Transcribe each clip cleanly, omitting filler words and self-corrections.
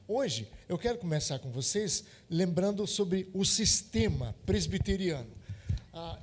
Hoje eu quero começar com vocês lembrando sobre o sistema presbiteriano.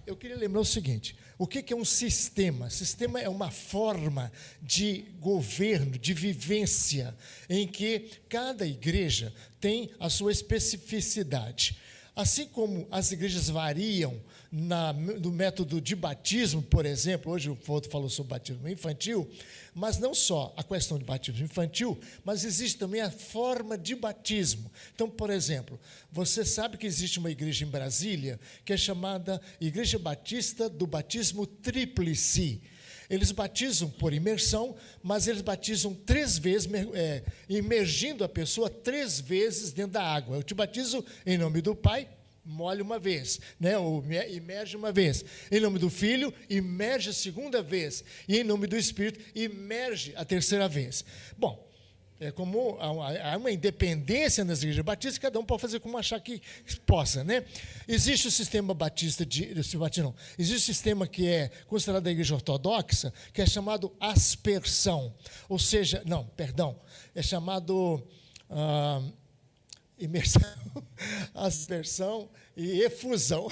Eu queria lembrar o seguinte: o que é um sistema? Sistema é uma forma de governo, de vivência, em que cada igreja tem a sua especificidade. Assim como as igrejas variam no método de batismo, por exemplo, hoje o Foto falou sobre batismo infantil, mas não só a questão de batismo infantil, mas existe também a forma de batismo. Então, por exemplo, você sabe que existe uma igreja em Brasília que é chamada Igreja Batista do Batismo Tríplice. Eles batizam por imersão, mas eles batizam 3 vezes, imergindo a pessoa 3 vezes dentro da água. Eu te batizo em nome do Pai, molhe uma vez, ou imerge uma vez. Em nome do Filho, imerge a 2ª vez. E em nome do Espírito, imerge a 3ª vez. Bom, é como há uma independência nas igrejas batistas, cada um pode fazer como achar que possa, Existe o sistema batista existe o sistema que é considerado da igreja ortodoxa, que é chamado aspersão, ou seja, é chamado imersão, aspersão e efusão.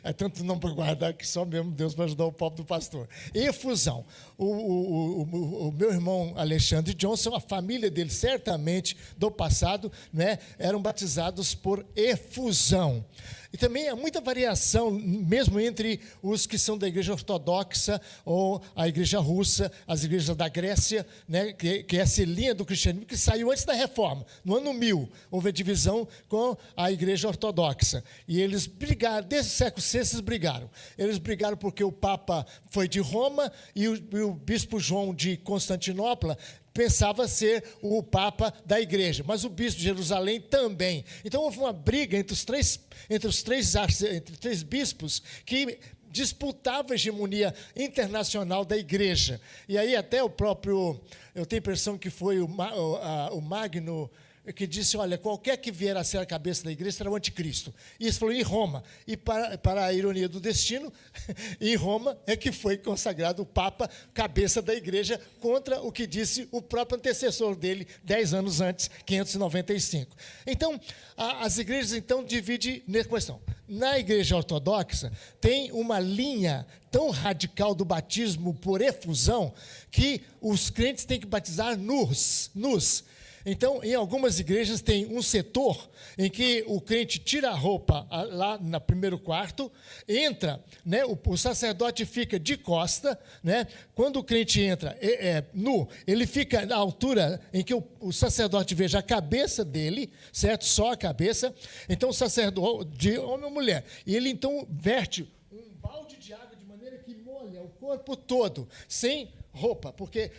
É tanto não para guardar que só mesmo Deus vai ajudar o pobre do pastor. Efusão. O meu irmão Alexandre Johnson, a família dele, certamente, do passado, eram batizados por efusão. E também há muita variação, mesmo entre os que são da igreja ortodoxa ou a igreja russa, as igrejas da Grécia, que é essa linha do cristianismo que saiu antes da reforma. No ano 1000, houve a divisão com a igreja ortodoxa. E eles brigaram, desde o século VI eles brigaram. Eles brigaram porque o Papa foi de Roma e o bispo João de Constantinopla pensava ser o Papa da igreja, mas o bispo de Jerusalém também. Então houve uma briga entre os três bispos que disputavam a hegemonia internacional da igreja. E aí até o próprio, eu tenho a impressão que foi o Magno, que disse, olha, qualquer que vier a ser a cabeça da igreja será o anticristo. Isso falou em Roma. E para a ironia do destino, em Roma é que foi consagrado o Papa, cabeça da igreja, contra o que disse o próprio antecessor dele, 10 anos antes, 595. Então, as igrejas, dividem nessa questão. Na igreja ortodoxa, tem uma linha tão radical do batismo por efusão, que os crentes têm que batizar nus. Então, em algumas igrejas tem um setor em que o crente tira a roupa lá no primeiro quarto, entra, o sacerdote fica de costa, Quando o crente entra nu, ele fica na altura em que o sacerdote veja a cabeça dele, certo? Só a cabeça. Então, o sacerdote, de homem ou mulher, e ele então verte um balde de água de maneira que molha o corpo todo, sem roupa, porque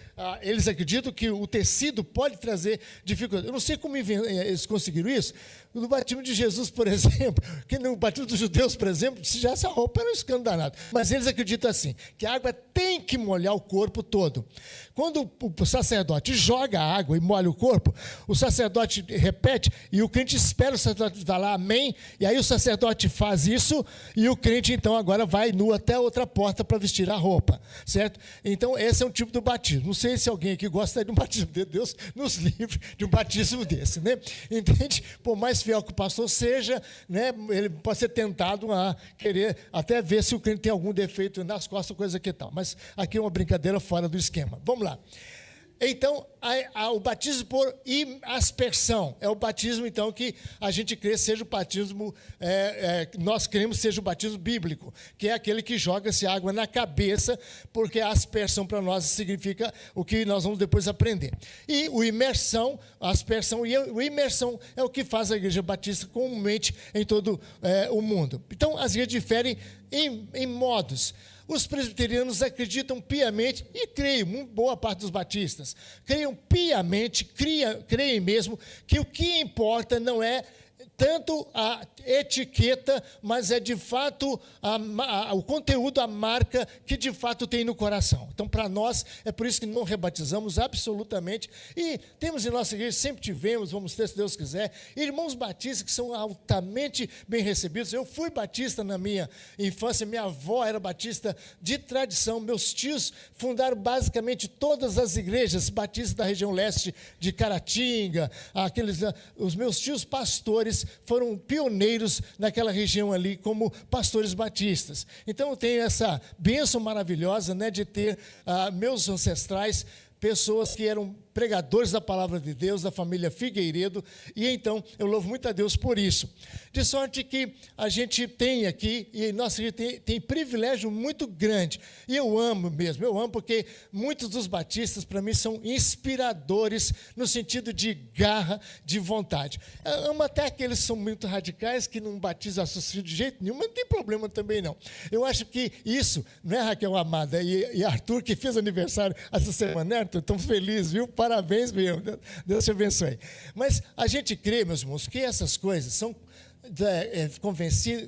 eles acreditam que o tecido pode trazer dificuldade. Eu não sei como eles conseguiram isso. No batismo de Jesus, por exemplo, que no batismo dos judeus, por exemplo, já essa roupa era um escândalo danado. Mas eles acreditam assim, que a água tem que molhar o corpo todo. Quando o sacerdote joga a água e molha o corpo, o sacerdote repete e o crente espera o sacerdote falar amém, e aí o sacerdote faz isso e o crente então agora vai nu até a outra porta para vestir a roupa, certo? Então esse é um tipo do batismo. Não sei se alguém aqui gosta de um batismo de Deus, nos livre de um batismo desse, Entende? Por mais fiel que o pastor seja, ele pode ser tentado a querer até ver se o crente tem algum defeito nas costas, coisa que tal. Mas aqui é uma brincadeira fora do esquema. Vamos lá. Então, o batismo por aspersão é o batismo, então, que a gente crê seja o batismo, nós cremos seja o batismo bíblico, que é aquele que joga-se água na cabeça, porque a aspersão para nós significa o que nós vamos depois aprender. E a aspersão e o imersão é o que faz a igreja batista comumente em todo o mundo. Então, as igrejas diferem em modos. Os presbiterianos acreditam piamente, e creio, boa parte dos batistas, creiam piamente, creem mesmo, que o que importa não é tanto a etiqueta, mas é de fato o conteúdo, a marca que de fato tem no coração. Então, para nós, é por isso que não rebatizamos absolutamente. E temos em nossa igreja, sempre tivemos, vamos ter, se Deus quiser, irmãos batistas que são altamente bem recebidos. Eu fui batista na minha infância, minha avó era batista de tradição, meus tios fundaram basicamente todas as igrejas batistas da região leste de Caratinga, os meus tios pastores foram pioneiros naquela região ali como pastores batistas. Então eu tenho essa bênção maravilhosa, né, de ter meus ancestrais, pessoas que eram pregadores da palavra de Deus, da família Figueiredo, e então eu louvo muito a Deus por isso. De sorte que a gente tem aqui, e nossa gente tem privilégio muito grande, e eu amo mesmo, eu amo porque muitos dos batistas para mim são inspiradores no sentido de garra, de vontade. Eu amo até aqueles que são muito radicais, que não batizam seus filhos de jeito nenhum, mas não tem problema também não. Eu acho que isso, não é, Raquel amada, e Arthur que fez aniversário essa semana, né, Arthur? Tão feliz, viu? Parabéns mesmo, Deus te abençoe. Mas a gente crê, meus irmãos, que essas coisas são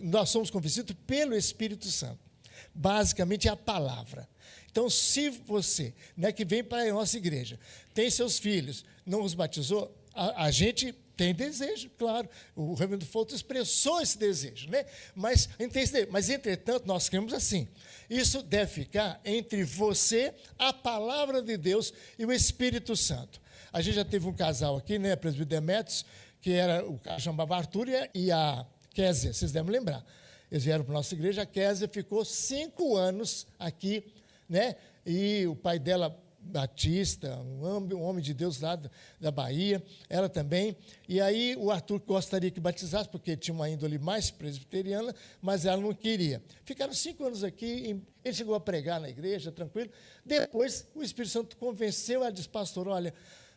nós somos convencidos pelo Espírito Santo. Basicamente é a palavra. Então, se você, né, que vem para a nossa igreja, tem seus filhos, não os batizou, a gente tem desejo, claro. O reverendo Fouto expressou esse desejo, né? Mas, entretanto, nós cremos assim. Isso deve ficar entre você, a palavra de Deus e o Espírito Santo. A gente já teve um casal aqui, né, presbítero Demetrios, que era, o cara chamava Arthur e a Kézia, vocês devem lembrar. Eles vieram para a nossa igreja, a Kézia ficou 5 anos aqui, né? E o pai dela, batista, um homem de Deus lá da Bahia, ela também. E aí o Arthur gostaria que batizasse, porque tinha uma índole mais presbiteriana, mas ela não queria. Ficaram 5 anos aqui, ele chegou a pregar na igreja, tranquilo. Depois o Espírito Santo convenceu, ela disse, pastor, olha,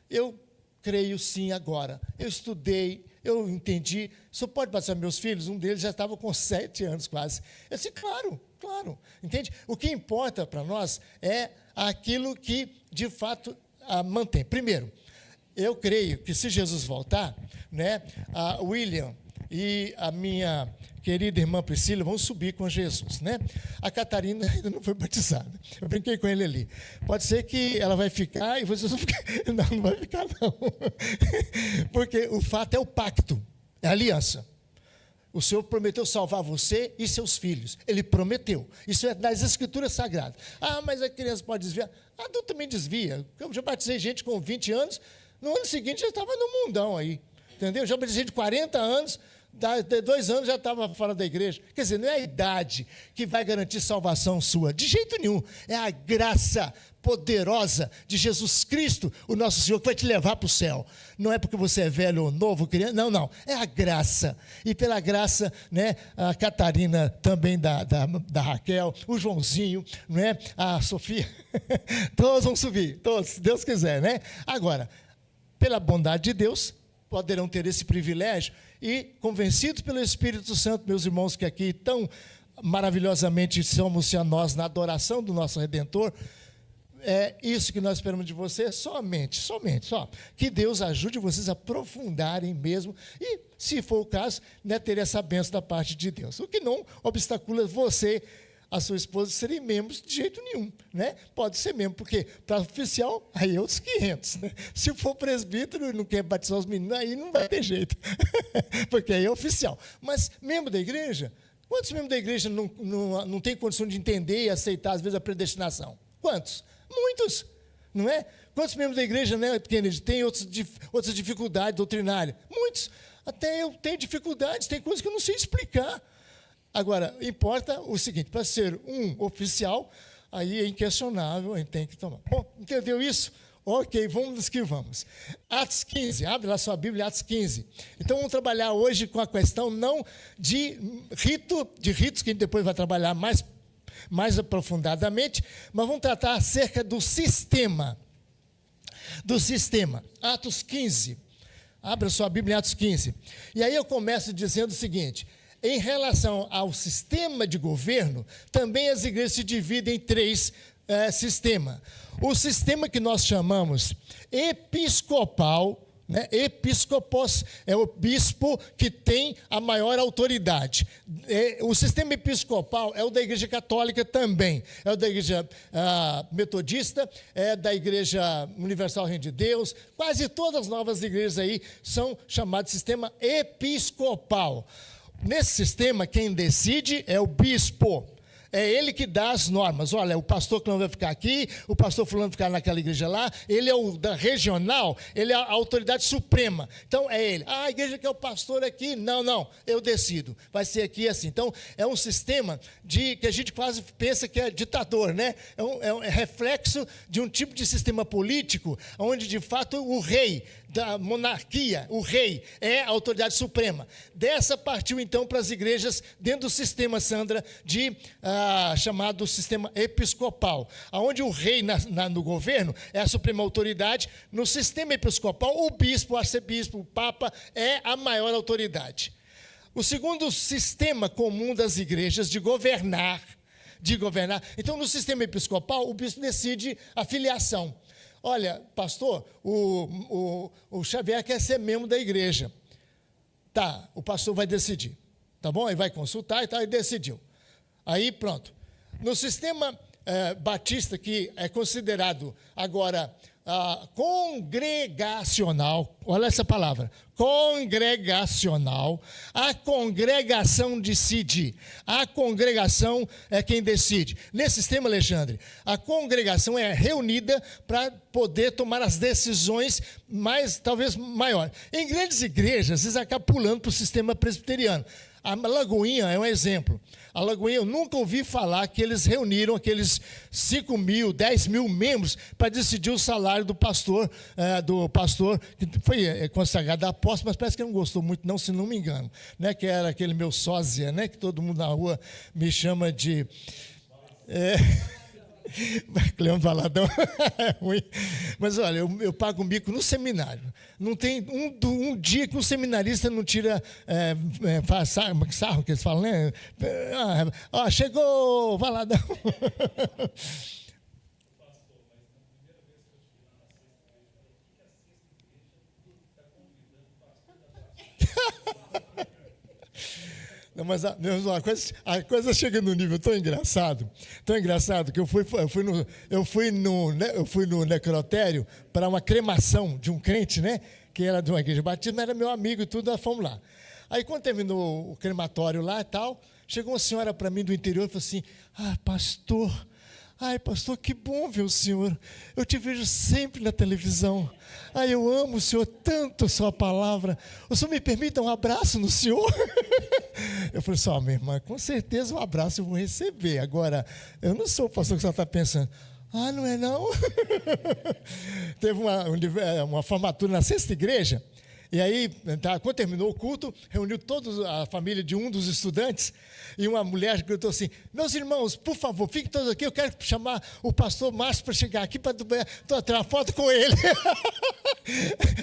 eu creio sim agora. Eu estudei, eu entendi. Só pode batizar meus filhos? Um deles já estava com 7 anos quase. Eu disse, claro, entende? O que importa para nós é aquilo que, de fato, mantém. Primeiro, eu creio que se Jesus voltar, né, a William e a minha querida irmã Priscila vão subir com Jesus, né? A Catarina ainda não foi batizada. Eu brinquei com ele ali. Pode ser que ela vai ficar e vocês vão ficar. Não vai ficar, não. Porque o fato é o pacto, é a aliança. O Senhor prometeu salvar você e seus filhos. Ele prometeu. Isso é das Escrituras Sagradas. Ah, mas a criança pode desviar. Adulto também desvia. Eu já batizei gente com 20 anos, no ano seguinte já estava no mundão aí. Entendeu? Eu já batizei gente de 40 anos, de 2 anos já estava fora da igreja. Quer dizer, não é a idade que vai garantir salvação sua. De jeito nenhum. É a graça poderosa de Jesus Cristo, o nosso Senhor, que vai te levar para o céu. Não é porque você é velho ou novo, criança. Não. É a graça. E pela graça, né, a Catarina também da Raquel, o Joãozinho, né, a Sofia, todos vão subir, todos, se Deus quiser, né? Agora, pela bondade de Deus, poderão ter esse privilégio e, convencidos pelo Espírito Santo, meus irmãos, que aqui tão maravilhosamente somos a nós na adoração do nosso Redentor, é isso que nós esperamos de você, somente, só. Que Deus ajude vocês a aprofundarem mesmo e, se for o caso, né, ter essa bênção da parte de Deus. O que não obstacula você, a sua esposa, serem membros de jeito nenhum, né? Pode ser membro, porque para oficial, aí é outros 500, né? Se for presbítero e não quer batizar os meninos, aí não vai ter jeito, porque aí é oficial. Mas membro da igreja, quantos membros da igreja não têm condição de entender e aceitar, às vezes, a predestinação? Quantos? Muitos, não é? Quantos membros da igreja, né, Kennedy, têm outras dificuldades doutrinárias? Muitos. Até eu tenho dificuldades, tem coisas que eu não sei explicar. Agora, importa o seguinte, para ser um oficial, aí é inquestionável, a gente tem que tomar. Bom, entendeu isso? Ok, vamos que vamos. Atos 15, abre lá sua Bíblia, Atos 15. Então, vamos trabalhar hoje com a questão não de ritos, que a gente depois vai trabalhar mais aprofundadamente, mas vamos tratar acerca do sistema. Atos 15. Abra sua Bíblia em Atos 15. E aí eu começo dizendo o seguinte: em relação ao sistema de governo, também as igrejas se dividem em 3 sistemas. O sistema que nós chamamos episcopal, né? Episcopos é o bispo que tem a maior autoridade. O sistema episcopal é o da Igreja Católica também, é o da Igreja Metodista, é da Igreja Universal Reino de Deus, quase todas as novas igrejas aí são chamadas de sistema episcopal. Nesse sistema, quem decide é o bispo. É ele que dá as normas. Olha, o pastor que não vai ficar aqui, o pastor fulano vai ficar naquela igreja lá, ele é o da regional, ele é a autoridade suprema. Então, é ele. A igreja que é o pastor aqui, não, eu decido. Vai ser aqui assim. Então, é um sistema que a gente quase pensa que é ditador, né? É um reflexo de um tipo de sistema político, onde, de fato, o rei da monarquia, o rei, é a autoridade suprema. Dessa partiu, então, para as igrejas dentro do sistema, Sandra, chamado sistema episcopal, onde o rei no governo é a suprema autoridade. No sistema episcopal, o bispo, o arcebispo, o papa é a maior autoridade. O segundo sistema comum das igrejas de governar. Então, no sistema episcopal, o bispo decide a filiação. Olha, pastor, o Xavier quer ser membro da igreja. Tá, o pastor vai decidir. Tá bom? Ele vai consultar e tal, e decidiu. Aí, pronto. No sistema batista, que é considerado agora congregacional, olha essa palavra, congregacional, a congregação decide. A congregação é quem decide. Nesse sistema, Alexandre, a congregação é reunida para poder tomar as decisões talvez maiores. Em grandes igrejas, vocês acabam pulando para o sistema presbiteriano. A Lagoinha é um exemplo. A Lagoinha, eu nunca ouvi falar que eles reuniram aqueles 5 mil, 10 mil membros para decidir o salário do pastor, que foi consagrado a apóstolo, mas parece que não gostou muito, não, se não me engano, né? Que era aquele meu sósia, né? Que todo mundo na rua me chama de... Cleão Valadão é ruim. Mas olha, eu pago um bico no seminário. Não tem um dia que um seminarista não tira sarro, que eles falam, né? Chegou Valadão. Não, mas a coisa chega num nível tão engraçado que eu fui no necrotério para uma cremação de um crente, né? Que era de uma igreja batista, mas era meu amigo e tudo, nós fomos lá. Aí, quando terminou o crematório lá e tal, chegou uma senhora para mim do interior e falou assim: pastor, que bom ver o senhor. Eu te vejo sempre na televisão. Eu amo o senhor tanto, a sua palavra. O senhor me permite um abraço no senhor? Eu falei assim: minha irmã, com certeza um abraço eu vou receber. Agora, eu não sou o pastor que você está pensando. Não é não? Teve uma formatura na Sexta Igreja. E aí, quando terminou o culto, reuniu toda a família de um dos estudantes, e uma mulher gritou assim: meus irmãos, por favor, fiquem todos aqui, eu quero chamar o pastor Márcio para chegar aqui para tirar uma foto com ele.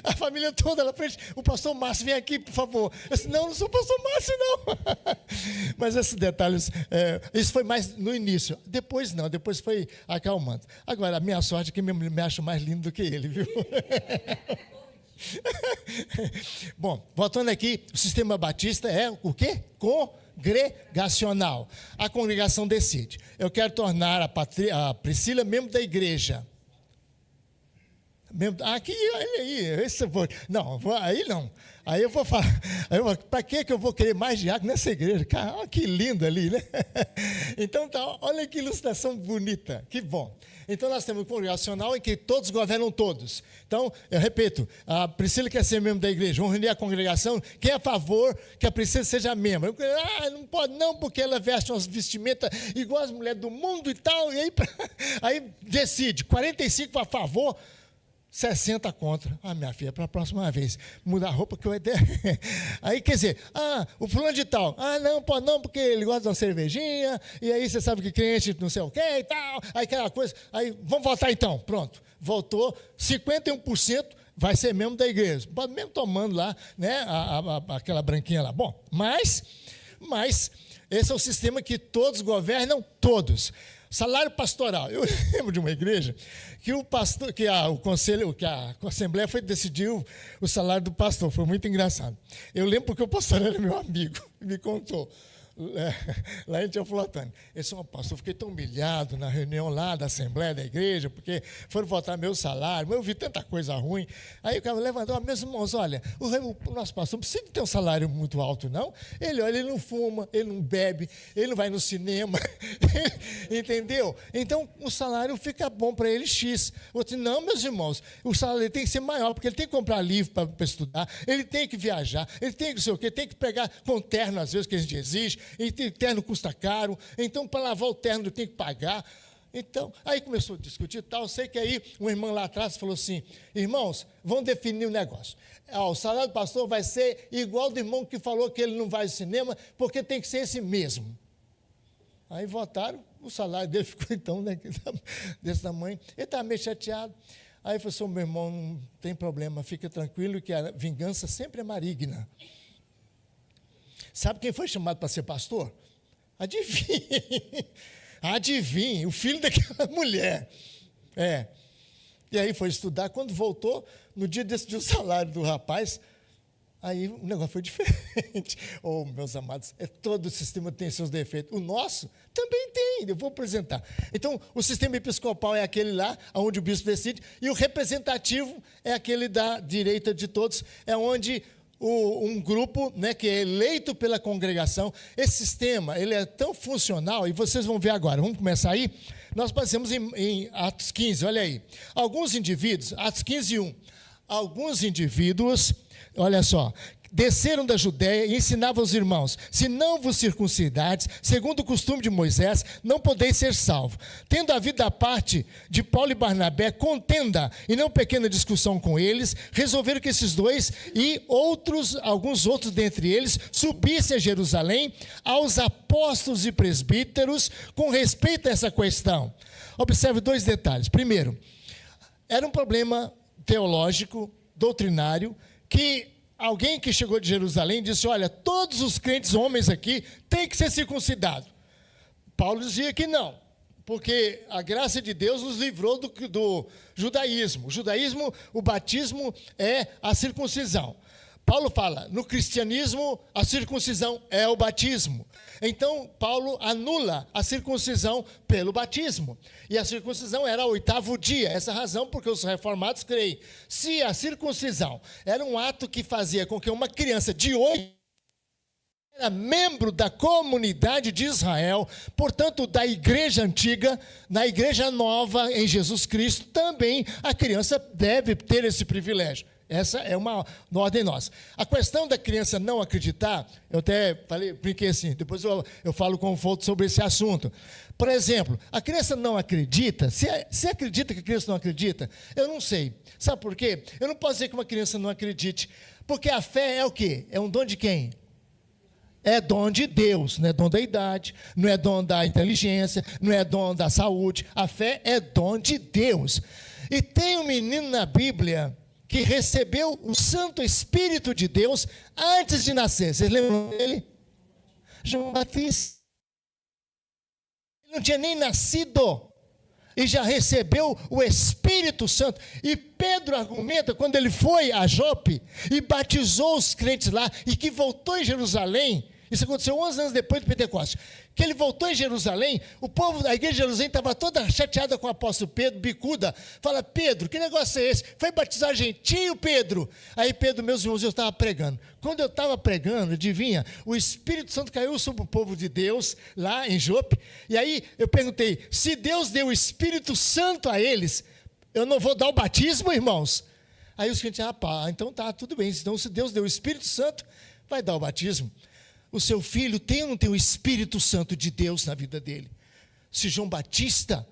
A família toda lá frente: o pastor Márcio, vem aqui, por favor. Eu disse: não sou o pastor Márcio, não. Mas esses detalhes, isso foi mais no início. Depois não, depois foi acalmando. Agora, a minha sorte é que me acho mais lindo do que ele, viu? Bom, voltando aqui, o sistema batista é o quê? Congregacional. A congregação decide: eu quero tornar a Priscila membro da igreja. Aqui, olha aí, não, aí não. Aí eu vou falar, para que eu vou querer mais diácono nessa igreja? Cara, olha que lindo ali, né? Então, olha que ilustração bonita, que bom. Então, nós temos um congregacional em que todos governam todos. Então, eu repito, a Priscila quer ser membro da igreja, vamos reunir a congregação. Quem é a favor que a Priscila seja membro? Não pode não, porque ela veste umas vestimentas igual as mulheres do mundo e tal. E aí decide, 45 a favor, 60 contra. Minha filha, para a próxima vez, mudar a roupa que eu... Aí, quer dizer, o fulano de tal, não, pode não, porque ele gosta de uma cervejinha, e aí você sabe que cliente não sei o quê e tal, aí aquela coisa, aí vamos votar então, pronto. Votou, 51% vai ser membro da igreja. Pode mesmo tomando lá, né, aquela branquinha lá. Bom, mas esse é o sistema que todos governam todos. Salário pastoral. Eu lembro de uma igreja que o pastor, que a assembleia foi decidir o salário do pastor. Foi muito engraçado. Eu lembro porque o pastor era meu amigo, me contou. Lá em Teoflotânio. Esse é um pastor, eu fiquei tão humilhado na reunião lá da Assembleia da Igreja, porque foram votar meu salário, mas eu vi tanta coisa ruim. Aí o cara levantou, meus irmãos, olha, o nosso pastor não precisa ter um salário muito alto, não. Ele não fuma, ele não bebe, ele não vai no cinema, entendeu? Então o salário fica bom para ele X. Outro, não, meus irmãos, o salário dele tem que ser maior, porque ele tem que comprar livro para estudar, ele tem que viajar, ele tem que não sei o quê, tem que pegar com terno, às vezes, que a gente exige. E terno custa caro, então para lavar o terno tem que pagar. Então, aí começou a discutir e tal. Sei que aí um irmão lá atrás falou assim: irmãos, vamos definir o negócio. O salário do pastor vai ser igual do irmão que falou que ele não vai ao cinema, porque tem que ser esse mesmo. Aí votaram, o salário dele ficou então, né, desse tamanho. Ele estava meio chateado. Aí falou assim: meu irmão, não tem problema, fica tranquilo que a vingança sempre é maligna. Sabe quem foi chamado para ser pastor? Adivinhe. Adivinhe, o filho daquela mulher. E aí foi estudar. Quando voltou, no dia decidiu o salário do rapaz, aí o negócio foi diferente. Oh, meus amados, todo o sistema tem seus defeitos. O nosso também tem, eu vou apresentar. Então, o sistema episcopal é aquele lá, onde o bispo decide, e o representativo é aquele da direita de todos, é onde um grupo, né, que é eleito pela congregação. Esse sistema, ele é tão funcional, e vocês vão ver agora, vamos começar aí? Nós passamos em Atos 15, olha aí. Alguns indivíduos, Atos 15, 1, alguns indivíduos, olha só, desceram da Judéia e ensinavam os irmãos: se não vos circuncidardes, segundo o costume de Moisés, não podeis ser salvos. Tendo havido da parte de Paulo e Barnabé contenda e não pequena discussão com eles, resolveram que esses dois e alguns outros dentre eles subissem a Jerusalém aos apóstolos e presbíteros com respeito a essa questão. Observe dois detalhes. Primeiro, era um problema teológico, doutrinário, que alguém que chegou de Jerusalém disse: olha, todos os crentes homens aqui têm que ser circuncidados. Paulo dizia que não, porque a graça de Deus nos livrou do judaísmo. O judaísmo, o batismo é a circuncisão. Paulo fala, no cristianismo, a circuncisão é o batismo. Então, Paulo anula a circuncisão pelo batismo. E a circuncisão era o 8º dia. Essa é a razão porque os reformados creem. Se a circuncisão era um ato que fazia com que uma criança de 8 era membro da comunidade de Israel, portanto, da igreja antiga, na igreja nova em Jesus Cristo, também a criança deve ter esse privilégio. Essa é uma ordem nossa. A questão da criança não acreditar, eu até brinquei assim, depois eu falo com o Volto sobre esse assunto. Por exemplo, a criança não acredita, se acredita que a criança não acredita, eu não sei. Sabe por quê? Eu não posso dizer que uma criança não acredite, porque a fé é o quê? É um dom de quem? É dom de Deus, não é dom da idade, não é dom da inteligência, não é dom da saúde. A fé é dom de Deus. E tem um menino na Bíblia que recebeu o Santo Espírito de Deus antes de nascer. Vocês lembram dele? João Batista. Ele não tinha nem nascido e já recebeu o Espírito Santo. E Pedro argumenta, quando ele foi a Jope e batizou os crentes lá, e que voltou em Jerusalém, isso aconteceu 11 anos depois do Pentecostes, que ele voltou em Jerusalém, o povo da igreja de Jerusalém estava toda chateada com o apóstolo Pedro, bicuda. Fala: Pedro, que negócio é esse? Foi batizar gentio, Pedro? Aí Pedro, meus irmãos, eu estava pregando. Quando eu estava pregando, adivinha, o Espírito Santo caiu sobre o povo de Deus, lá em Jope, e aí eu perguntei: se Deus deu o Espírito Santo a eles, eu não vou dar o batismo, irmãos? Aí os crentes: então tá, tudo bem, então se Deus deu o Espírito Santo, vai dar o batismo. O seu filho tem ou não tem o Espírito Santo de Deus na vida dele? Se João Batista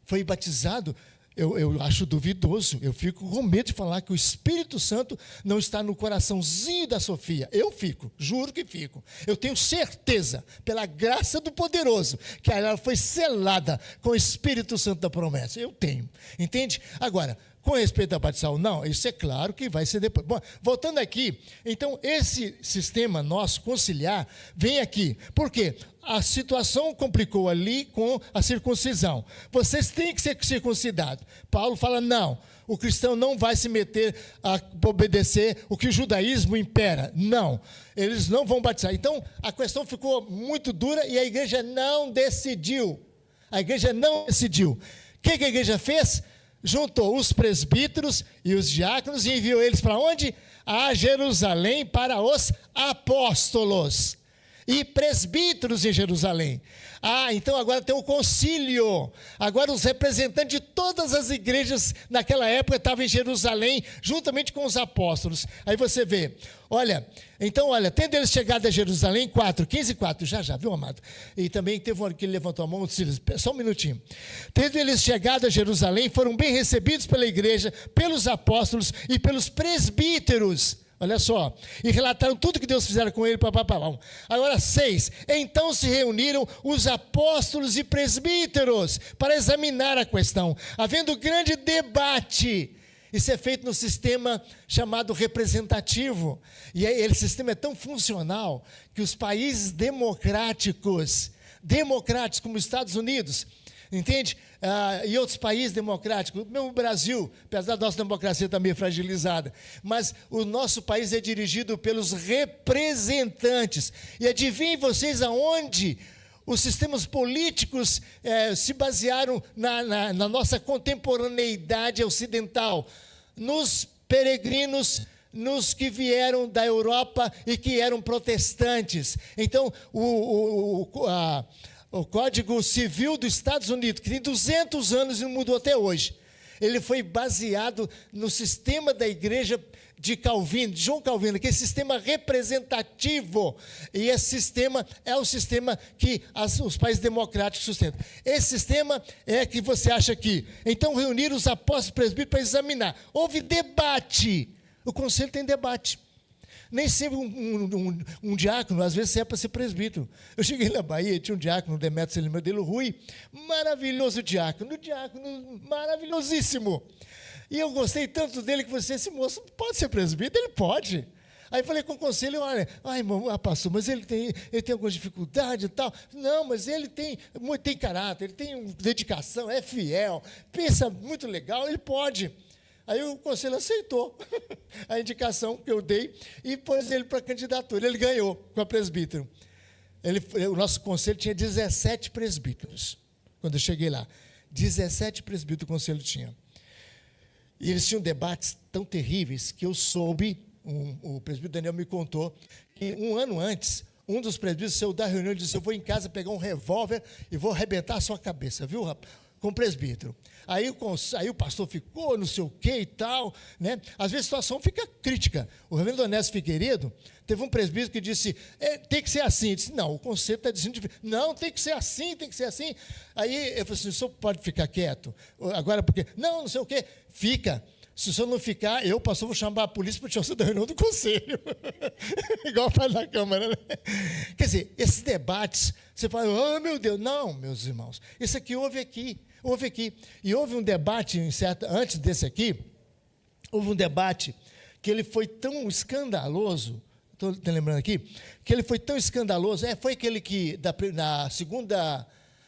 foi batizado, eu acho duvidoso. Eu fico com medo de falar que o Espírito Santo não está no coraçãozinho da Sofia. Eu fico, juro que fico. Eu tenho certeza, pela graça do poderoso, que ela foi selada com o Espírito Santo da promessa. Eu tenho, entende? Agora, Com respeito a batização, não, isso é claro que vai ser depois. Bom, voltando aqui, então esse sistema nosso conciliar vem aqui. Por quê? A situação complicou ali com a circuncisão. Vocês têm que ser circuncidados. Paulo fala, não, o cristão não vai se meter a obedecer o que o judaísmo impera. Não, eles não vão batizar. Então, a questão ficou muito dura e a igreja não decidiu. A igreja não decidiu. O que a igreja fez? Juntou os presbíteros e os diáconos e enviou eles para onde? A Jerusalém para os apóstolos. E presbíteros em Jerusalém. Então agora tem um concílio. Agora os representantes de todas as igrejas naquela época estavam em Jerusalém, juntamente com os apóstolos. Aí você vê, então, tendo eles chegado a Jerusalém, 15:4, já, viu, amado? E também teve um que levantou a mão, só um minutinho. Tendo eles chegado a Jerusalém, foram bem recebidos pela igreja, pelos apóstolos e pelos presbíteros. Olha só, e relataram tudo que Deus fizera com ele. Agora 6, então se reuniram os apóstolos e presbíteros para examinar a questão, havendo grande debate. Isso é feito no sistema chamado representativo, e esse sistema é tão funcional que os países democráticos como os Estados Unidos, entende? E outros países democráticos, mesmo o Brasil, apesar da nossa democracia também fragilizada, mas o nosso país é dirigido pelos representantes. E adivinhem vocês aonde os sistemas políticos se basearam na nossa contemporaneidade ocidental? Nos peregrinos, nos que vieram da Europa e que eram protestantes. Então, o Código Civil dos Estados Unidos, que tem 200 anos e não mudou até hoje, ele foi baseado no sistema da igreja de João Calvino, que é sistema representativo, e esse sistema é o sistema que os países democráticos sustentam. Esse sistema é que você acha aqui. Então reuniram os apóstolos e presbíteros para examinar. Houve debate. O conselho tem debate. Nem sempre um diácono, às vezes, é para ser presbítero. Eu cheguei na Bahia, tinha um diácono, Demetrio Celino Medelo Rui, maravilhoso diácono, maravilhosíssimo. E eu gostei tanto dele que você, esse moço pode ser presbítero? Ele pode. Aí falei com o conselho, pastor, mas ele tem algumas dificuldades e tal. Não, mas ele tem caráter, ele tem dedicação, é fiel, pensa muito legal, ele pode. Aí o conselho aceitou a indicação que eu dei e pôs ele para a candidatura. Ele ganhou com a presbítero. O nosso conselho tinha 17 presbíteros, quando eu cheguei lá. 17 presbíteros o conselho tinha. E eles tinham debates tão terríveis que eu soube, o presbítero Daniel me contou, que um ano antes, um dos presbíteros saiu da reunião e disse, eu vou em casa pegar um revólver e vou arrebentar a sua cabeça, viu, rapaz? Com o presbítero. Aí o pastor ficou, não sei o que e tal, né? Às vezes a situação fica crítica. O reverendo Onésio Figueiredo, teve um presbítero que disse, tem que ser assim. Ele disse, não, o conceito está dizendo, não, tem que ser assim, tem que ser assim. Aí eu falei assim, o senhor pode ficar quieto? Agora, porque, não sei o que, fica. Se o senhor não ficar, eu, pastor, vou chamar a polícia para tirar o senhor da reunião do conselho. Igual faz na Câmara, né? Quer dizer, esses debates, você fala, meu Deus, não, meus irmãos, isso aqui houve aqui. E houve um debate, antes desse aqui, houve um debate que ele foi tão escandaloso, estou lembrando aqui, que ele foi tão escandaloso, foi aquele que, na segunda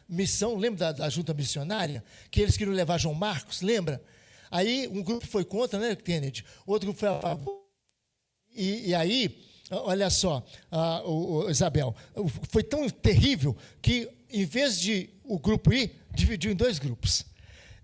missão, lembra da junta missionária, que eles queriam levar João Marcos, lembra? Aí um grupo foi contra, né, Kennedy? Outro grupo foi a favor. E aí, olha só, Isabel, foi tão terrível que, em vez de o grupo ir, dividiu em 2 grupos.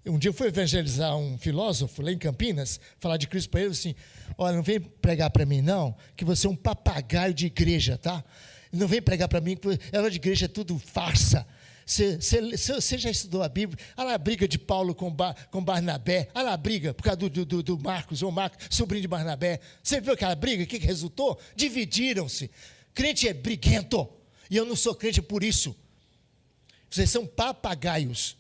Um dia eu fui evangelizar um filósofo lá em Campinas, falar de Cristo para ele, assim, olha, não vem pregar para mim não, que você é um papagaio de igreja, tá? Não vem pregar para mim, que ela de igreja é tudo farsa. Você já estudou a Bíblia? Olha lá a briga de Paulo com Barnabé. Olha lá a briga por causa do Marcos, ou Marcos, sobrinho de Barnabé. Você viu aquela briga? O que resultou? Dividiram-se. Crente é briguento. E eu não sou crente por isso. Vocês são papagaios.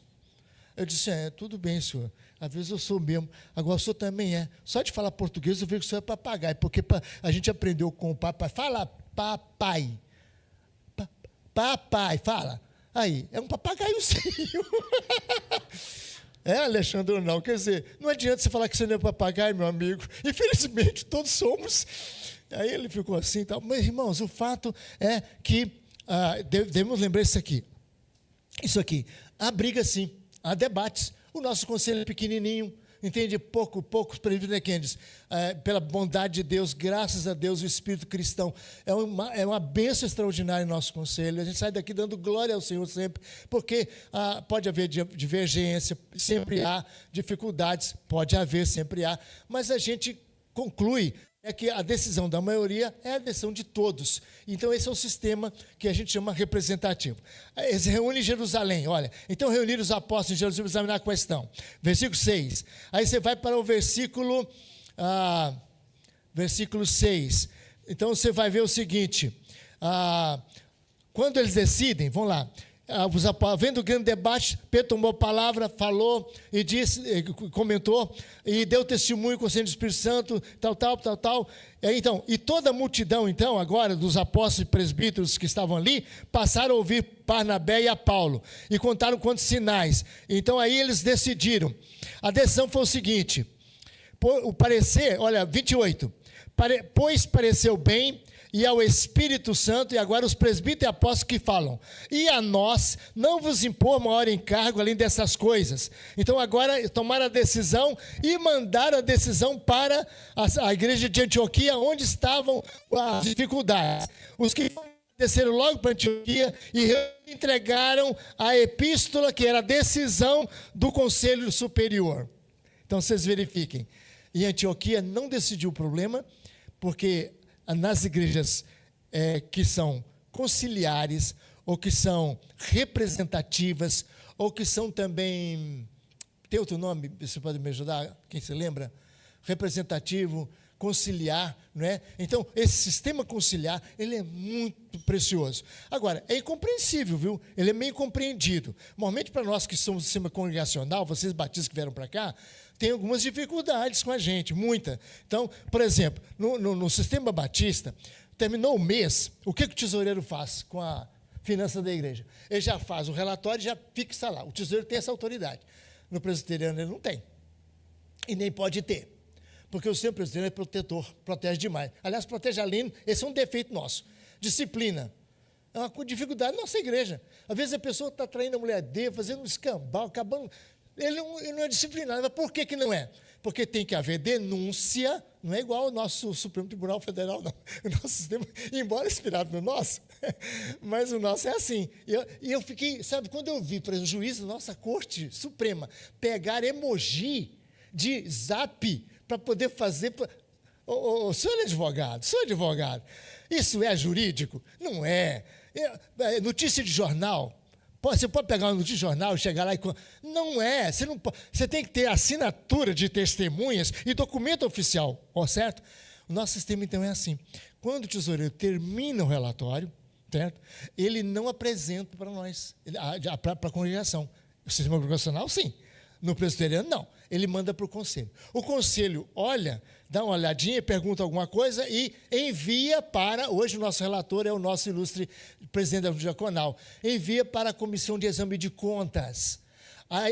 Eu disse, tudo bem, senhor. Às vezes eu sou mesmo. Agora o senhor também é. Só de falar português eu vejo que o senhor é papagaio. Porque a gente aprendeu com o papai. Fala papai. Papai, fala. Aí, é um papagaiozinho. Alexandre, não. Quer dizer, não adianta você falar que você não é papagaio, meu amigo. Infelizmente, todos somos. Aí ele ficou assim e tal. Mas, irmãos, o fato é que devemos lembrar isso aqui. Isso aqui. Há briga, sim. Há debates. O nosso conselho é pequenininho. Entende? Poucos presbíteros, pela bondade de Deus, graças a Deus, o Espírito cristão é uma bênção extraordinária em nosso conselho. A gente sai daqui dando glória ao Senhor sempre, porque pode haver divergência, sempre há dificuldades, pode haver, sempre há, mas a gente conclui que a decisão da maioria é a decisão de todos. Então, esse é o sistema que a gente chama representativo. Eles reúnem em Jerusalém, olha. Então, reuniram os apóstolos em Jerusalém para examinar a questão. Versículo 6. Aí você vai para o versículo 6. Então, você vai ver o seguinte. Quando eles decidem, vamos lá. Havendo grande debate, Pedro tomou a palavra, falou e disse, comentou e deu testemunho com o Senhor do Espírito Santo, tal. Então, e toda a multidão, então, agora, dos apóstolos e presbíteros que estavam ali, passaram a ouvir Barnabé e a Paulo e contaram quantos sinais. Então, aí eles decidiram. A decisão foi o seguinte: o parecer, olha, 28. Pois pareceu bem e ao Espírito Santo, e agora os presbíteros e apóstolos que falam, e a nós não vos impor maior encargo além dessas coisas. Então agora tomaram a decisão e mandaram a decisão para a igreja de Antioquia, onde estavam as dificuldades. Os que desceram logo para Antioquia e entregaram a epístola, que era a decisão do Conselho Superior. Então vocês verifiquem, e Antioquia não decidiu o problema, porque nas igrejas que são conciliares, ou que são representativas, ou que são também, tem outro nome, você pode me ajudar, quem se lembra? Representativo, conciliar, não é? Então, esse sistema conciliar, ele é muito precioso. Agora, é incompreensível, viu? Ele é meio compreendido. Normalmente, para nós que somos do sistema congregacional, vocês batistas que vieram para cá, tem algumas dificuldades com a gente, muita. Então, por exemplo, no sistema batista, terminou o mês, o que o tesoureiro faz com a finança da igreja? Ele já faz o relatório e já fixa lá. O tesoureiro tem essa autoridade. No presbiteriano ele não tem. E nem pode ter. Porque o sistema presbiteriano é protetor, protege demais. Aliás, protege além, esse é um defeito nosso. Disciplina. É uma dificuldade da nossa igreja. Às vezes a pessoa está traindo a mulher dele, fazendo um escambau, acabando. Ele não é disciplinado. Mas por que não é? Porque tem que haver denúncia, não é igual ao nosso Supremo Tribunal Federal, não. O nosso sistema, embora inspirado no nosso, mas o nosso é assim. E eu fiquei, sabe, quando eu vi, por exemplo, o juiz da nossa Corte Suprema pegar emoji de zap para poder fazer. O senhor é advogado, sou advogado. Isso é jurídico? Não é. Notícia de jornal. Você pode pegar uma notícia de jornal e chegar lá e... Não é. Você tem que ter assinatura de testemunhas e documento oficial, certo? O nosso sistema, então, é assim. Quando o tesoureiro termina o relatório, certo? Ele não apresenta para nós, para a congregação. O sistema congregacional, sim. No presbiteriano, não. Ele manda para o conselho. O conselho olha, dá uma olhadinha, pergunta alguma coisa e envia para... Hoje o nosso relator é o nosso ilustre presidente da diaconal. Envia para a comissão de exame de contas.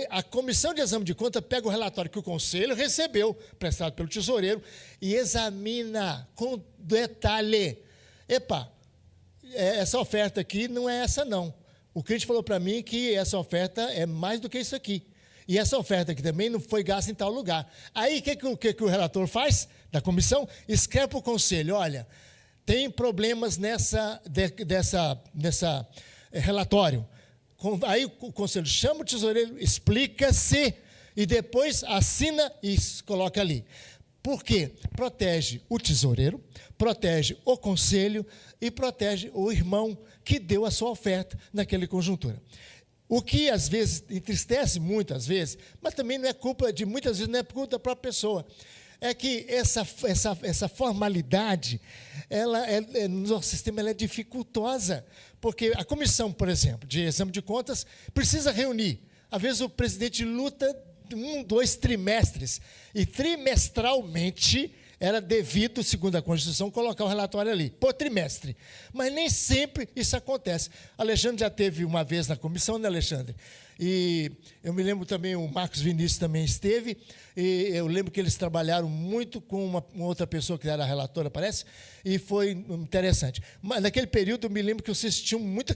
A comissão de exame de contas pega o relatório que o conselho recebeu, prestado pelo tesoureiro, e examina com detalhe. Essa oferta aqui não é essa, não. O cliente falou para mim que essa oferta é mais do que isso aqui. E essa oferta aqui também não foi gasta em tal lugar. Aí, o que o relator faz da comissão? Escreve para o conselho, olha, tem problemas nessa relatório. Aí o conselho chama o tesoureiro, explica-se, e depois assina e coloca ali. Por quê? Protege o tesoureiro, protege o conselho e protege o irmão que deu a sua oferta naquela conjuntura. O que, às vezes, entristece muitas vezes, mas também não é culpa de, muitas vezes, não é culpa da própria pessoa. É que essa formalidade, no nosso sistema, ela é dificultosa. Porque a comissão, por exemplo, de exame de contas, precisa reunir. Às vezes, o presidente luta 1, 2 trimestres. E, trimestralmente, era devido, segundo a Constituição, colocar o relatório ali, por trimestre. Mas nem sempre isso acontece. Alexandre já teve uma vez na comissão, né, Alexandre? E eu me lembro também, o Marcos Vinícius também esteve, e eu lembro que eles trabalharam muito com uma outra pessoa que era relatora, parece, e foi interessante. Mas naquele período eu me lembro que vocês tinham muita.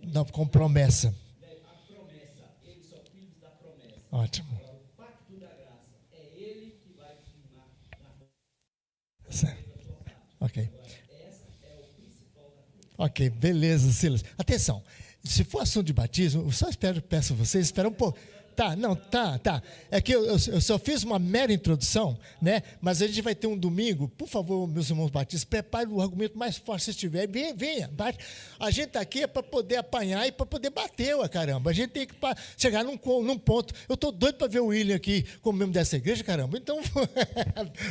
Não, com promessa. Ótimo. Ok. Ok, beleza, Silas. Atenção, se for assunto de batismo, eu só peço a vocês, espera um pouco. Tá, não, tá. É que eu só fiz uma mera introdução, né? Mas a gente vai ter um domingo. Por favor, meus irmãos batistas, prepare o argumento mais forte que estiver. Venha, bate. A gente está aqui é para poder apanhar e para poder bater, ué, caramba. A gente tem que chegar num ponto. Eu estou doido para ver o William aqui como membro dessa igreja, caramba. Então,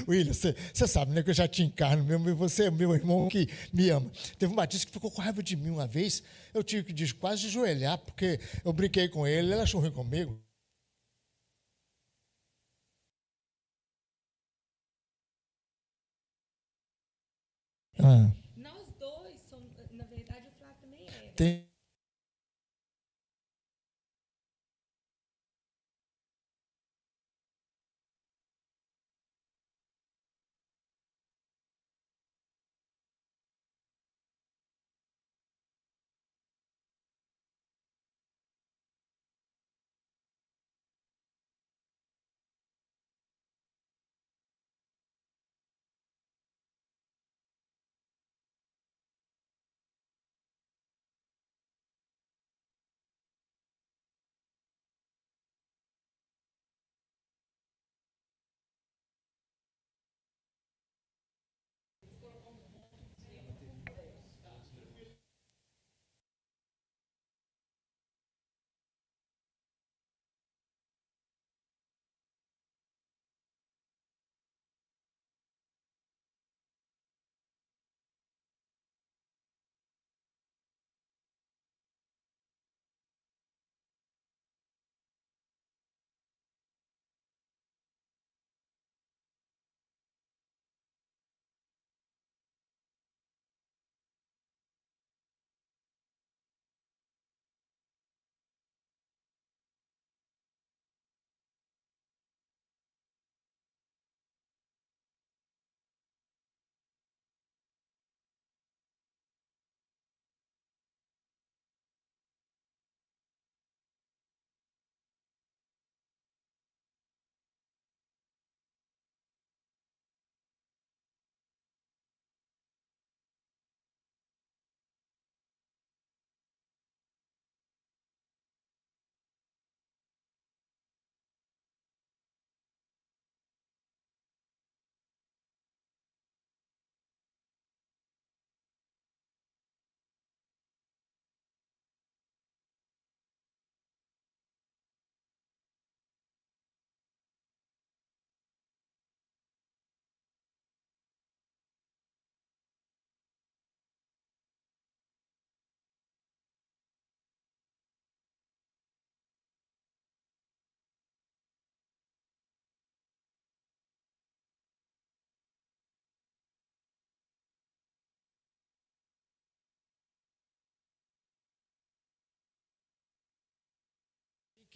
William, você sabe, né, que eu já te encarno mesmo, e você é meu irmão que me ama. Teve um batista que ficou com raiva de mim uma vez. Eu tive que quase ajoelhar, porque eu brinquei com ele achou ruim comigo. Ah, Nós dois somos, na verdade, o Flávio também é. tem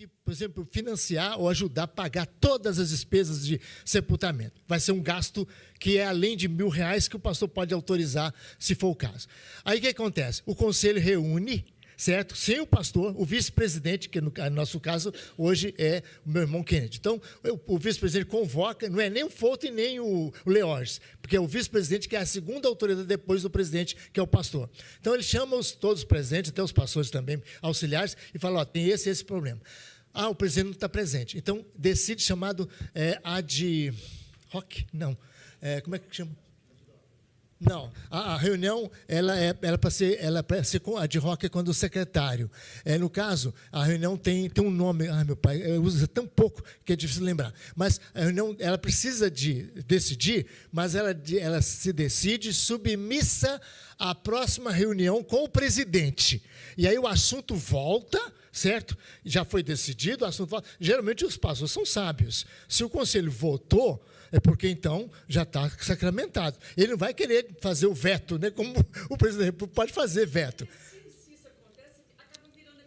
que, por exemplo, financiar ou ajudar a pagar todas as despesas de sepultamento. Vai ser um gasto que é além de R$1.000 que o pastor pode autorizar, se for o caso. Aí o que acontece? O conselho reúne, certo? Sem o pastor, o vice-presidente, que no nosso caso hoje é o meu irmão Kennedy. Então, o vice-presidente convoca, não é nem o Fulton nem o Leors, porque é o vice-presidente que é a segunda autoridade depois do presidente, que é o pastor. Então, ele chama todos os presentes, até os pastores também, auxiliares, e fala, tem esse problema. O presidente não está presente. Então, decide chamado ad hoc? Não. Como é que chama? Não, a reunião ela para ser ad hoc quando o secretário. No caso, a reunião tem um nome. Meu pai, usa tão pouco que é difícil lembrar. Mas a reunião ela precisa de decidir, mas ela se decide submissa à próxima reunião com o presidente. E aí o assunto volta, certo? Já foi decidido, o assunto volta. Geralmente os pastores são sábios. Se o conselho votou, é porque, então, já está sacramentado. Ele não vai querer fazer o veto, né? Como o presidente pode fazer veto. Se isso acontece, acaba virando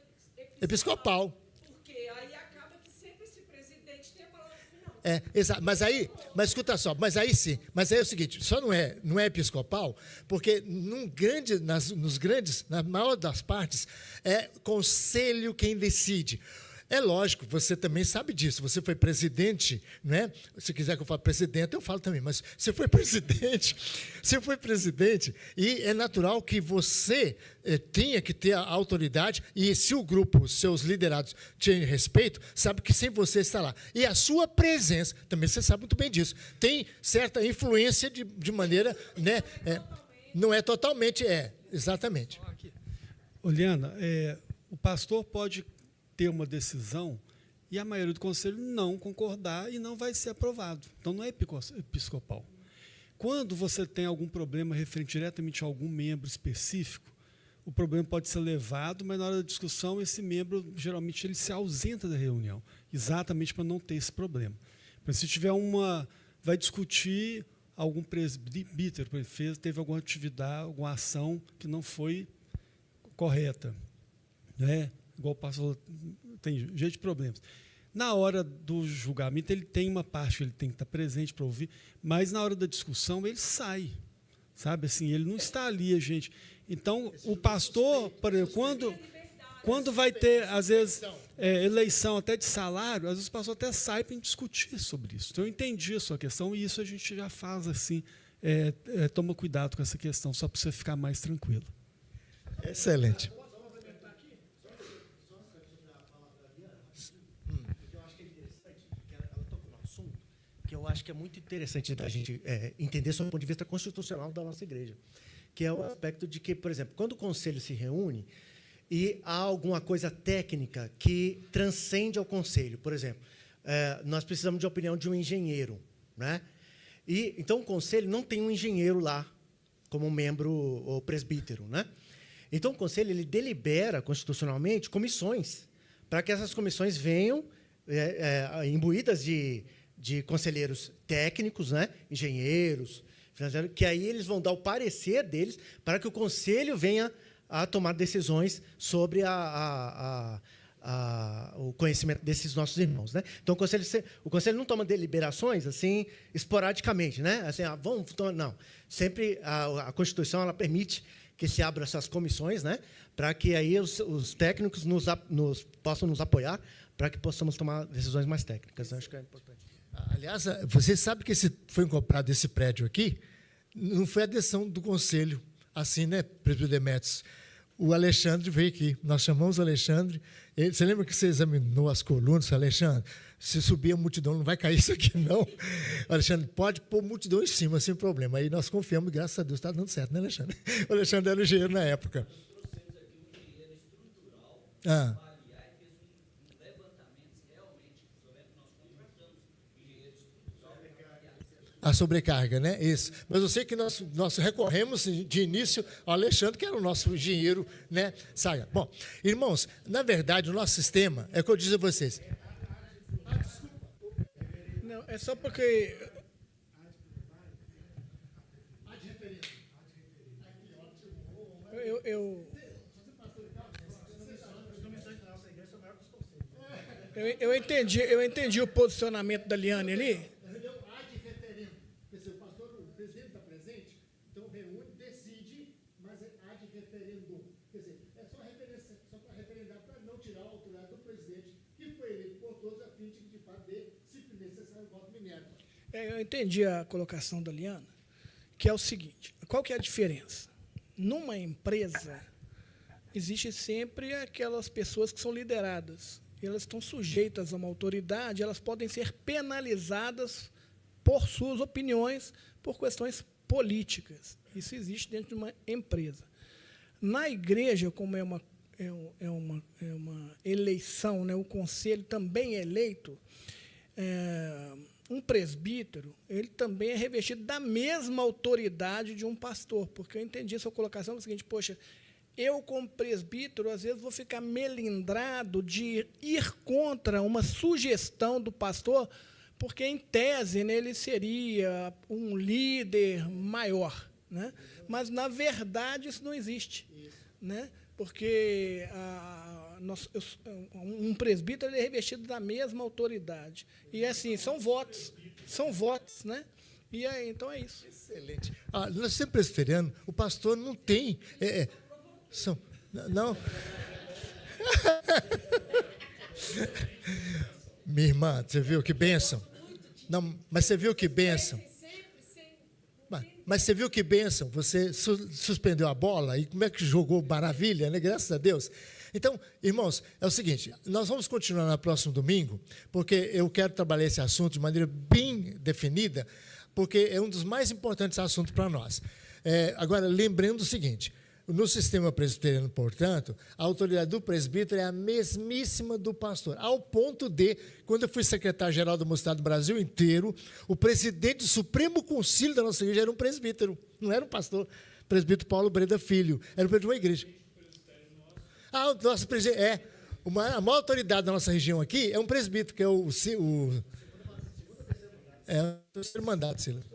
episcopal. Porque aí acaba que sempre esse presidente tem a palavra final. Exato. Mas escuta só, mas aí é o seguinte, só não é episcopal, porque na maior das partes, é conselho quem decide. É lógico, você também sabe disso. Você foi presidente, né? Se quiser que eu fale presidente, eu falo também, mas você foi presidente, e é natural que você tenha que ter a autoridade, e se o grupo, seus liderados, têm respeito, sabe que sem você está lá. E a sua presença, também você sabe muito bem disso, tem certa influência de maneira, né? Não é totalmente, exatamente. Oliana, o pastor pode ter uma decisão e a maioria do conselho não concordar e não vai ser aprovado. Então, não é episcopal. Quando você tem algum problema referente diretamente a algum membro específico, o problema pode ser levado, mas na hora da discussão, esse membro, geralmente, ele se ausenta da reunião, exatamente para não ter esse problema. Mas se tiver vai discutir algum presbítero, teve alguma atividade, alguma ação que não foi correta, né? Igual o pastor tem jeito de problemas. Na hora do julgamento, ele tem uma parte que ele tem que estar presente para ouvir, mas na hora da discussão, ele sai. Sabe assim, ele não está ali, gente. Então, o pastor, por exemplo, quando vai ter, às vezes, eleição até de salário, às vezes o pastor até sai para discutir sobre isso. Então, eu entendi a sua questão, e isso a gente já faz assim, toma cuidado com essa questão, só para você ficar mais tranquilo. Excelente. Que eu acho que é muito interessante a gente entender sob o ponto de vista constitucional da nossa igreja, que é o aspecto de que, por exemplo, quando o conselho se reúne e há alguma coisa técnica que transcende ao conselho, por exemplo, nós precisamos de opinião de um engenheiro, né? E então o conselho não tem um engenheiro lá como membro ou presbítero, né? Então o conselho ele delibera constitucionalmente comissões para que essas comissões venham imbuídas de conselheiros técnicos, né, engenheiros, que aí eles vão dar o parecer deles para que o conselho venha a tomar decisões sobre o conhecimento desses nossos irmãos, né? Então o conselho não toma deliberações assim esporadicamente, né? Assim, não. Sempre a Constituição ela permite que se abra essas comissões, né, para que aí os técnicos possam nos apoiar para que possamos tomar decisões mais técnicas. Acho que é importante. Aliás, você sabe que foi comprado esse prédio aqui? Não foi a decisão do conselho, assim, né, presbítero Demetrios? O Alexandre veio aqui. Nós chamamos o Alexandre. Você lembra que você examinou as colunas, Alexandre? Se subir a multidão, não vai cair isso aqui, não. Alexandre, pode pôr multidão em cima, sem problema. Aí nós confiamos, graças a Deus, está dando certo, né, Alexandre? O Alexandre era o engenheiro na época. Nós trouxemos aqui um engenheiro estrutural, a sobrecarga, né? Isso. Mas eu sei que nós recorremos de início ao Alexandre, que era o nosso engenheiro, né? Saga. Bom, irmãos, na verdade, o nosso sistema, é o que eu disse a vocês. Não, é só porque eu Eu entendi o posicionamento da Liane ali. Entendeu? Há de referendo. Quer dizer, o presidente está presente, então reúne, decide, mas há de referendo. Quer dizer, é só para referendar, para não tirar a autoridade do presidente, que foi eleito por todos, a fim de fato, se necessário, o voto Minerva. Eu entendi a colocação da Liana, que é o seguinte: qual que é a diferença? Numa empresa, existe sempre aquelas pessoas que são lideradas. Elas estão sujeitas a uma autoridade, elas podem ser penalizadas por suas opiniões, por questões políticas. Isso existe dentro de uma empresa. Na igreja, como é uma eleição, né, o conselho também é eleito, um presbítero, ele também é revestido da mesma autoridade de um pastor, porque eu entendi a sua colocação, é o seguinte: poxa, eu, como presbítero, às vezes vou ficar melindrado de ir contra uma sugestão do pastor, porque, em tese, né, ele seria um líder maior, né? Mas, na verdade, isso não existe. Né? Porque um presbítero ele é revestido da mesma autoridade. E, assim, são votos, né? E aí, então é isso. Excelente. Nós sempre presbiteriano, o pastor não tem... Não. Minha irmã, você viu que bênção? Não, mas você viu que bênção? Mas você viu que bênção? Você suspendeu a bola e como é que jogou maravilha, né? Graças a Deus. Então, irmãos, é o seguinte, nós vamos continuar no próximo domingo, porque eu quero trabalhar esse assunto de maneira bem definida, porque é um dos mais importantes assuntos para nós. Agora, lembrando o seguinte: no sistema presbiteriano, portanto, a autoridade do presbítero é a mesmíssima do pastor, ao ponto de, quando eu fui secretário-geral do Mostado do Brasil inteiro, o presidente do Supremo Concílio da nossa igreja era um presbítero, não era um pastor, presbítero Paulo Breda Filho, era o presbítero de uma igreja. O nosso presidente a maior autoridade da nossa região aqui é um presbítero, que é o terceiro mandato, Silas.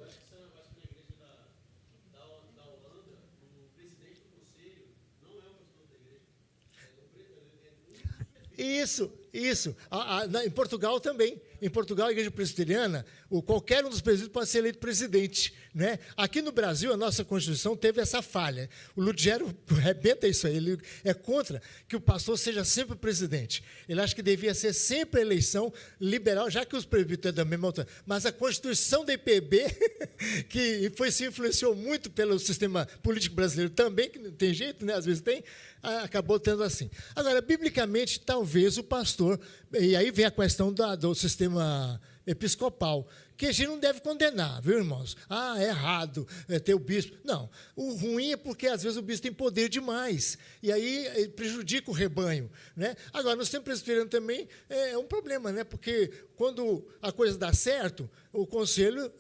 Isso. Em Portugal também. Em Portugal, a igreja presbiteriana, qualquer um dos presbíteros pode ser eleito presidente. Né? Aqui no Brasil, a nossa Constituição teve essa falha. O Lugero arrebenta isso aí. Ele é contra que o pastor seja sempre presidente. Ele acha que devia ser sempre a eleição liberal, já que os presbíteros é da mesma altura. Mas a Constituição da IPB, que se influenciou muito pelo sistema político brasileiro também, que não tem jeito, né? Às vezes tem, acabou tendo assim. Agora, biblicamente, talvez o pastor... E aí vem a questão do sistema episcopal, que a gente não deve condenar, viu, irmãos? É errado ter o bispo. Não, o ruim é porque, às vezes, o bispo tem poder demais, e aí ele prejudica o rebanho. Né? Agora, no sistema presbiteriano também é um problema, né? Porque quando a coisa dá certo, o conselho...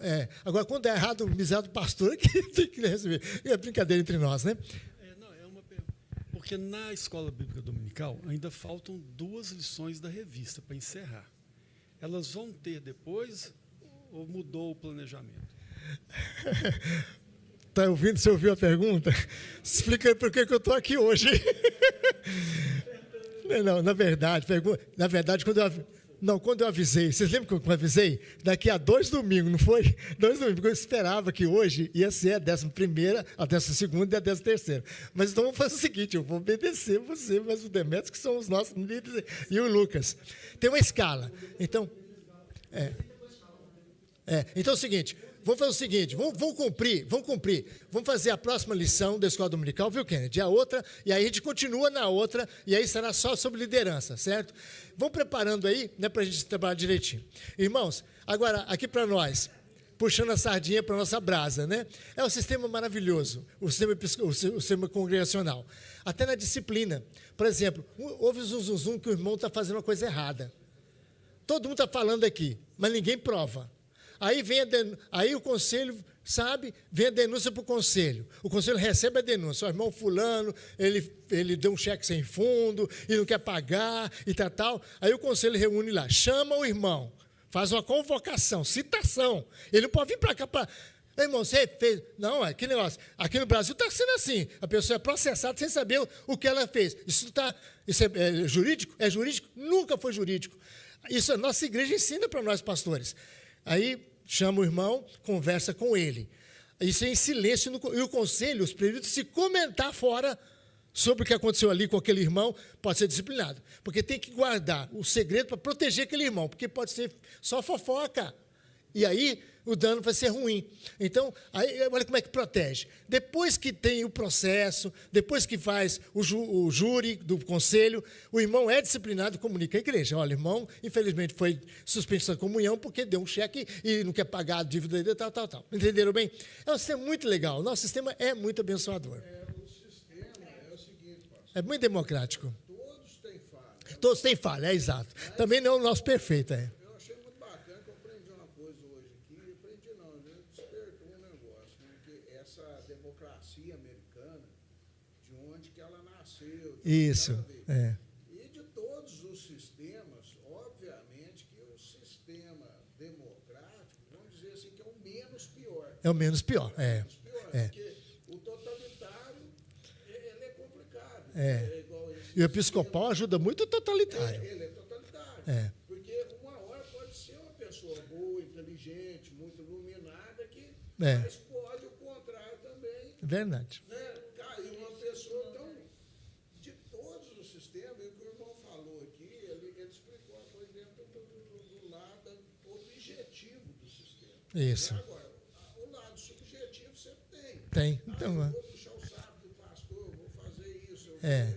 Agora, quando dá errado, o misério do pastor que tem que receber. É brincadeira entre nós, né? Porque na escola bíblica dominical ainda faltam 2 lições da revista para encerrar. Elas vão ter depois ou mudou o planejamento? Está ouvindo? Você ouviu a pergunta? Explica aí por que eu estou aqui hoje. Não, na verdade, quando eu avisei, vocês lembram quando eu avisei? Daqui a 2 domingos, não foi? 2 domingos, porque eu esperava que hoje ia ser a 11ª, a 12ª e a 13ª. Mas então vamos fazer o seguinte, eu vou obedecer você, mas o Demetrios, que são os nossos líderes, e o Lucas. Tem uma escala. Então, então é o seguinte, vamos fazer o seguinte, vamos cumprir. Vamos fazer a próxima lição da Escola Dominical, viu, Kennedy? A outra, e aí a gente continua na outra, e aí será só sobre liderança, certo? Vamos preparando aí, né, para a gente trabalhar direitinho. Irmãos, agora, aqui para nós, puxando a sardinha para a nossa brasa, né? É um sistema maravilhoso, o sistema congregacional. Até na disciplina. Por exemplo, houve zum que o irmão está fazendo uma coisa errada. Todo mundo está falando aqui, mas ninguém prova. Aí o conselho, vem a denúncia para o conselho. O conselho recebe a denúncia. O irmão fulano, ele deu um cheque sem fundo, e não quer pagar, e tal. Aí o conselho reúne lá, chama o irmão, faz uma convocação, citação. Ele não pode vir para cá para... Irmão, você fez... Não, que negócio. Aqui no Brasil está sendo assim. A pessoa é processada sem saber o que ela fez. Isso é jurídico? É jurídico? Nunca foi jurídico. Isso a nossa igreja ensina para nós, pastores. Aí chama o irmão, conversa com ele. Isso é em silêncio, e o conselho, os presbíteros, se comentar fora sobre o que aconteceu ali com aquele irmão, pode ser disciplinado. Porque tem que guardar o segredo para proteger aquele irmão, porque pode ser só fofoca. E aí o dano vai ser ruim. Então, aí, olha como é que protege. Depois que tem o processo, depois que faz o júri do conselho, o irmão é disciplinado e comunica à igreja. Olha, irmão, infelizmente foi suspenso da comunhão porque deu um cheque e não quer pagar a dívida dele, tal. Entenderam bem? É um sistema muito legal. O nosso sistema é muito abençoador. O sistema é o seguinte, pastor. É muito democrático. Todos têm falha. Todos têm falha, é exato. Também não é o nosso perfeito, é. Eu achei muito bacana que eu aprendi uma coisa hoje aqui. Aprendi não, né? Despertou um negócio, né? Que essa democracia americana, de onde que ela nasceu. Isso, é. E de todos os sistemas, obviamente que o sistema democrático, vamos dizer assim, que é o menos pior. É o menos pior, é. Menos pior, É. porque o totalitário, ele é complicado. É. Igual esse E o episcopal ajuda muito o totalitário. Ele é totalitário. É. Porque uma hora pode ser uma pessoa boa, inteligente, muito iluminada, que É. mas pode o contrário também, Verdade. né? Cair uma pessoa. Então, de todos os sistemas, e o que o irmão falou aqui, ele explicou a coisa dentro do lado objetivo do sistema. Isso. Agora, o lado subjetivo sempre tem. Tem. Então, Eu vou puxar o saco do pastor, vou fazer isso.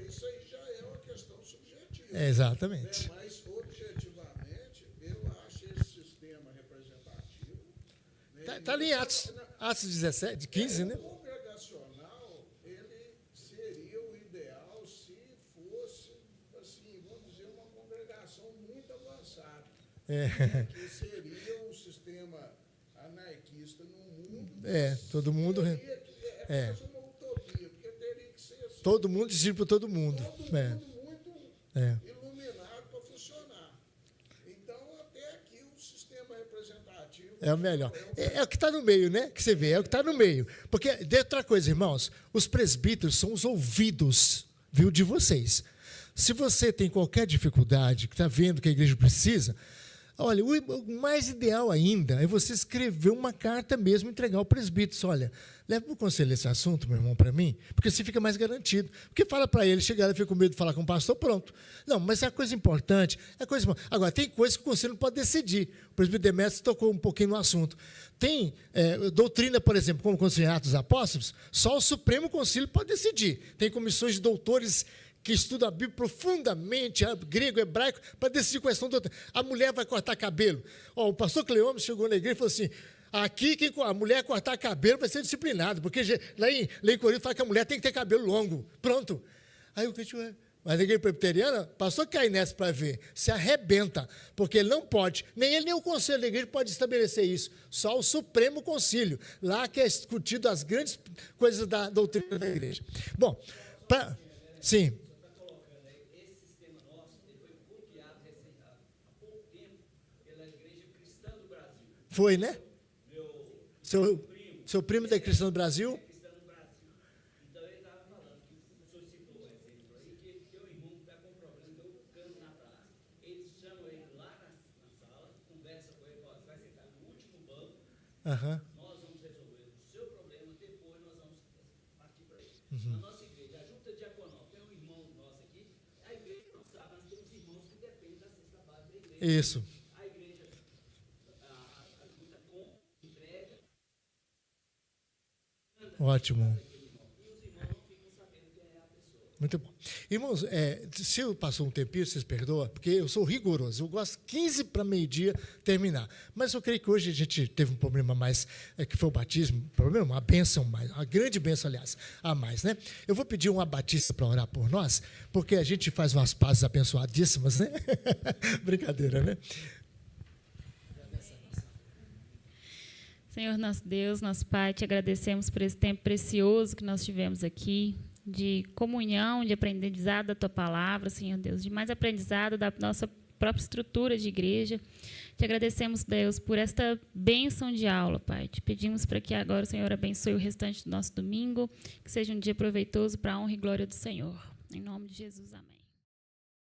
Isso aí já é uma questão subjetiva. exatamente. Mas, objetivamente, eu acho esse sistema representativo. Né, Tá ali em Atos 17, 15, né? o congregacional, ele seria o ideal se fosse, assim, vamos dizer, uma congregação muito avançada. É. Que seria um sistema anarquista no mundo. Todo mundo. É quase uma utopia, porque teria que ser assim, Todo mundo discípulo todo mundo. todo É. mundo muito É. iluminado para funcionar. Então, até aqui, o sistema representativo É o melhor. É o que está no meio, né? Que você vê, é o que está no meio. Porque, de outra coisa, irmãos, os presbíteros são os ouvidos, viu, de vocês. Se você tem qualquer dificuldade, que está vendo que a igreja precisa, olha, o mais ideal ainda é você escrever uma carta mesmo e entregar ao presbítero. Olha, leva para o conselho esse assunto, meu irmão, para mim, porque assim fica mais garantido. Porque fala para ele, chega lá e fica com medo de falar com o pastor, pronto. Não, mas é coisa importante, é coisa. Agora, tem coisas que o conselho não pode decidir. O presbítero Demétrios tocou um pouquinho no assunto. Tem doutrina, por exemplo, como aconteceu em Atos dos Apóstolos, só o Supremo Conselho pode decidir. Tem comissões de doutores que estudam a Bíblia profundamente, grego, hebraico, para decidir questão da doutrina. A mulher vai cortar cabelo. O pastor Cleôme chegou na igreja e falou assim, aqui, a mulher cortar cabelo vai ser disciplinado, porque lá em Corinto fala que a mulher tem que ter cabelo longo. Pronto. Aí o que mas a igreja presbiteriana, pastor cai nessa para ver, se arrebenta, porque ele não pode, nem ele nem o conselho da igreja pode estabelecer isso, só o Supremo Concílio, lá que é discutido as grandes coisas da doutrina da igreja. Bom, sim. Esse sistema nosso ele foi copiado há pouco tempo pela Igreja Cristã do Brasil. Foi, né? Meu Seu primo da Cristã do Brasil? Cristã do Brasil. Então ele estava falando que o senhor citou esse exemplo aí, que teu irmão está com problema, deu um cano na praça. Eles chamam ele lá na sala, conversa com ele, ó, você vai sentar no último banco, Aham. nós vamos resolver o seu problema, depois nós vamos partir para ele. Na nossa igreja, a junta diaconal, tem um irmão nosso aqui, a igreja não sabe, nós temos irmãos que dependem da cesta básica da igreja. Isso. A igreja ajuda com entrega. Ótimo. E os irmãos não ficam sabendo quem é a pessoa. Muito bom. Irmãos, se eu passou um tempinho, vocês perdoam, porque eu sou rigoroso. Eu gosto 15 para meio-dia terminar. Mas eu creio que hoje a gente teve um problema mais, que foi o batismo. Problema, uma bênção mais, uma grande bênção, aliás, a mais, né? Eu vou pedir uma batista para orar por nós, porque a gente faz umas pazes abençoadíssimas, né? Brincadeira, né? Senhor nosso Deus, nosso Pai, te agradecemos por esse tempo precioso que nós tivemos aqui, de comunhão, de aprendizado da Tua Palavra, Senhor Deus, de mais aprendizado da nossa própria estrutura de igreja. Te agradecemos, Deus, por esta bênção de aula, Pai. Te pedimos para que agora o Senhor abençoe o restante do nosso domingo, que seja um dia proveitoso para a honra e glória do Senhor. Em nome de Jesus, amém.